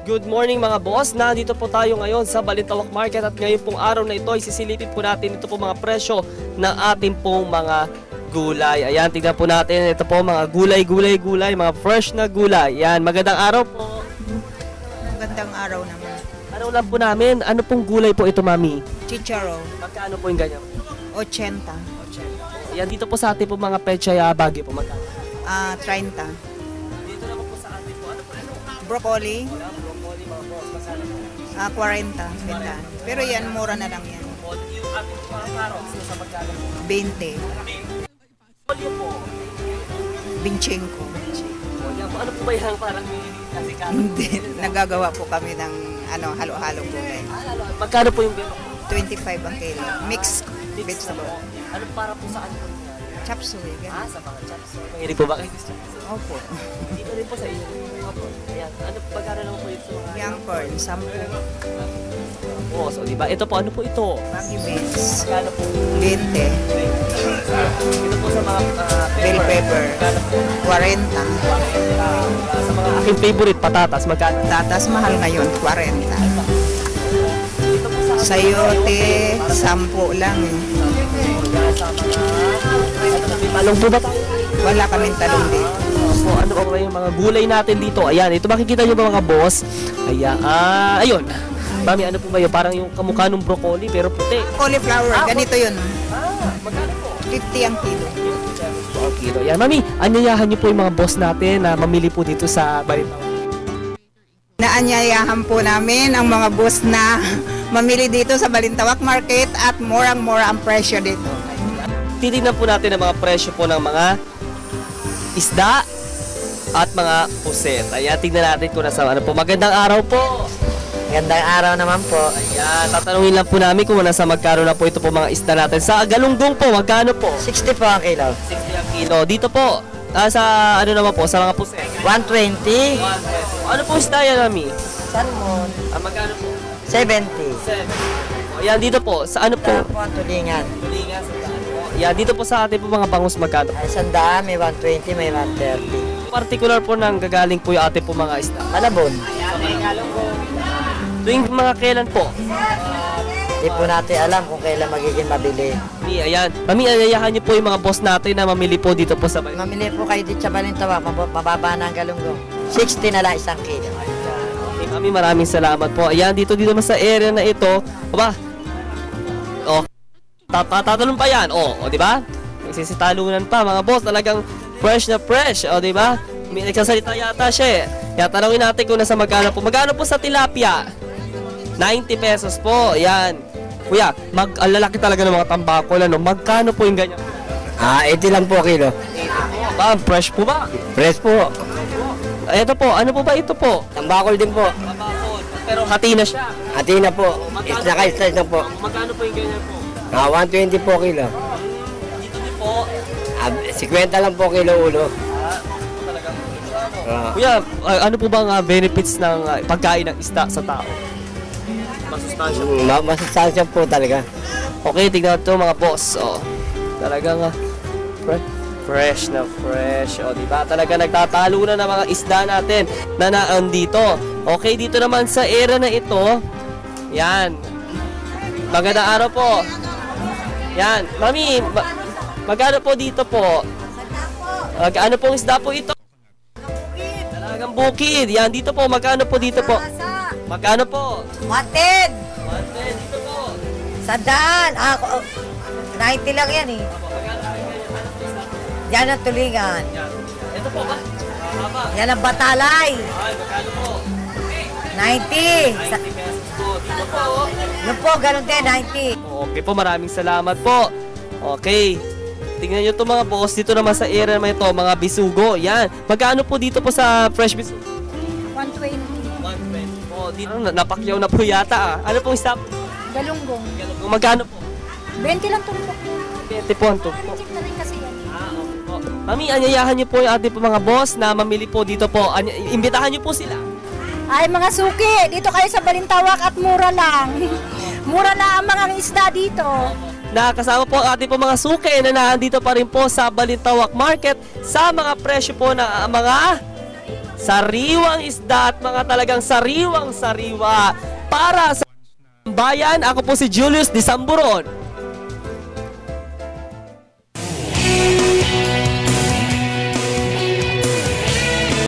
Good morning mga boss. Nandito po tayo ngayon sa Balintawak Market at ngayon pong araw na ito ay sisilipin po natin ito po mga presyo ng ating pong mga gulay. Ayan, tingnan po natin ito po mga gulay, mga fresh na gulay. Ayan, magandang araw po. Magandang araw naman. Araw lang po namin. Ano pong gulay po ito, mami? Chicharo, Magkano po yung ganyan? 80. Ayan, dito po sa ating po mga pechay bagay po magkano? 30. Dito naman po sa ating po, ano po ito? Broccoli, Broccoli, mga boss, magkano po? 40. Bintahan. Pero yan, mura na lang yan. Yung ating po mga carrots, nasa magkano po? 20. Olyo po. 25. Ano po ba yan? Parang kasi Hindi. Nagagawa po kami ng halo-halong gulay. magkano po yung biro? 25 ang kilo. Mixed vegetable. Ano para po saan po yan? Chop suey. Ah, Ganun. sa mga chops. Mahilig po ba kayo sa chops? Opo. Dito rin po sa iyo. Opo. Ayan. Ano pagkano lang po ito sa mga... Young corn, 10. Oh, so diba? Ito po, ano po ito? Baggy beans, Magkano po? 20. Ito po sa mga Bell pepper, Magkano po? 40. Sa mga aking favorite, patatas. Magkano? Tatas mahal ngayon, 40. Ito po sa... Sayote, 10 lang eh. Sa mga... Talong po ba tayo? Wala kaming talong dito. So, ano po yung mga gulay natin dito? Ayan, ito makikita nyo ba mga boss? Ayan, ayun. Mami, ano po ba yun? Parang yung kamukha ng broccoli pero puti. Cauliflower, ganito yun. Magkano po? 50 ang kilo. Ang kilo. Yan, mami, anyayahan nyo po yung mga boss natin na mamili po dito sa Balintawak. Naanyayahan po namin ang mga boss na mamili dito sa Balintawak Market at murang-mura ang presyo dito. Titignan po natin ang mga presyo po ng mga isda at mga puset. Ayan, tignan natin kung nasa ano po. Magandang araw po. Gandang araw naman po. Ayan, tatanungin lang po namin kung nasa magkano na po ito po mga isda natin. Sa galunggong po, magkano po? 60 po ang kilo. 60 ang kilo. Dito po, sa ano naman po, sa mga puset. 120. Ano po isda yan, mami? Salmon. Magkano po? 70. 7. Ayan, dito po, sa ano po? Saan po ang tulingan? Tulingan sa daan po. Ayan, dito po sa atin po mga bangus magkano? Ay, sandaan, may 120, may 130. Particular po nang gagaling po yung atin po mga isda. Malabon. Tuwing mga kailan po? Hindi po natin alam kung kailan magiging mabili. Mami, ayan. Mami, ayayahan niyo po yung mga boss natin na mamili po dito po sa Balintawak. Mamili po kayo dito sa Balintawak, mababa na ang galunggong. 60 na lang isang kilo. Okay, mami, maraming salamat po. Ayan, dito naman sa area na ito. Aba, tatalon pa yan. Di ba? Nagsisitalunan pa, mga boss. Talagang fresh na fresh. Di ba? May nagsasalita yata siya eh. Kaya tanongin natin kung nasa magkano po. Magkano po sa tilapia? 90 pesos po. Ayan. Kuya, ang lalaki talaga ng mga tambakol. Magkano po yung ganyan? 80 lang po kilo. Ba, fresh po ba? Fresh po. Ito po, ano po ba ito po? Tambakol din po. Tambakol. Pero hati na siya. Hati na po. Naka-slice na po. Magkano po yung ganyan po? 120 po kilo. Dito din po. 50 lang po kilo ulo. Kuya, ano po bang benefits ng pagkain ng isda sa tao? Masustansya po. Masustansya po talaga. Okay, tignan ito mga boss. Talagang fresh na fresh. Diba? Talaga nagtatalo na ng mga isda natin na naandito. Okay, dito naman sa area na ito. Yan. Magandang araw po. Yan. Mami, magkano po dito po? Ano pong isda po ito? Talagang bukid. Yan, dito po. Magkano po dito po? Magkano po? 110! 110 dito po. Sandaan! 90 lang yan eh. Yan ang tulingan. Yan. Ito po ba? Haba. Yan ang batalay. Ay, magkano po? 90! 90 pesos po. Dito po. Yun po, ganun din, 90. Okay po, maraming salamat po. Okay. Tingnan nyo ito mga boss. Dito naman sa area naman ito, mga bisugo. Yan. Magkano po dito po sa fresh bisugo? 120. 120 po. Dito, napakyaw na po yata. Ano pong stop? Galunggong. Magkano po? 20 lang tumpok. 20 po ang tupo. Check na rin kasi yan. Okay po. Mami, anyayahan niyo po yung ating po mga boss na mamili po dito po. Imbitahan niyo po sila. Ay mga suki, dito kayo sa Balintawak at mura lang. Mura na ang mga isda dito. Nakasama po ang ating po mga suki na nandito pa rin po sa Balintawak Market sa mga presyo po ng mga Sariwang isda at mga talagang sariwang sariwa para sa bayan. Ako po si Julius Disamburon.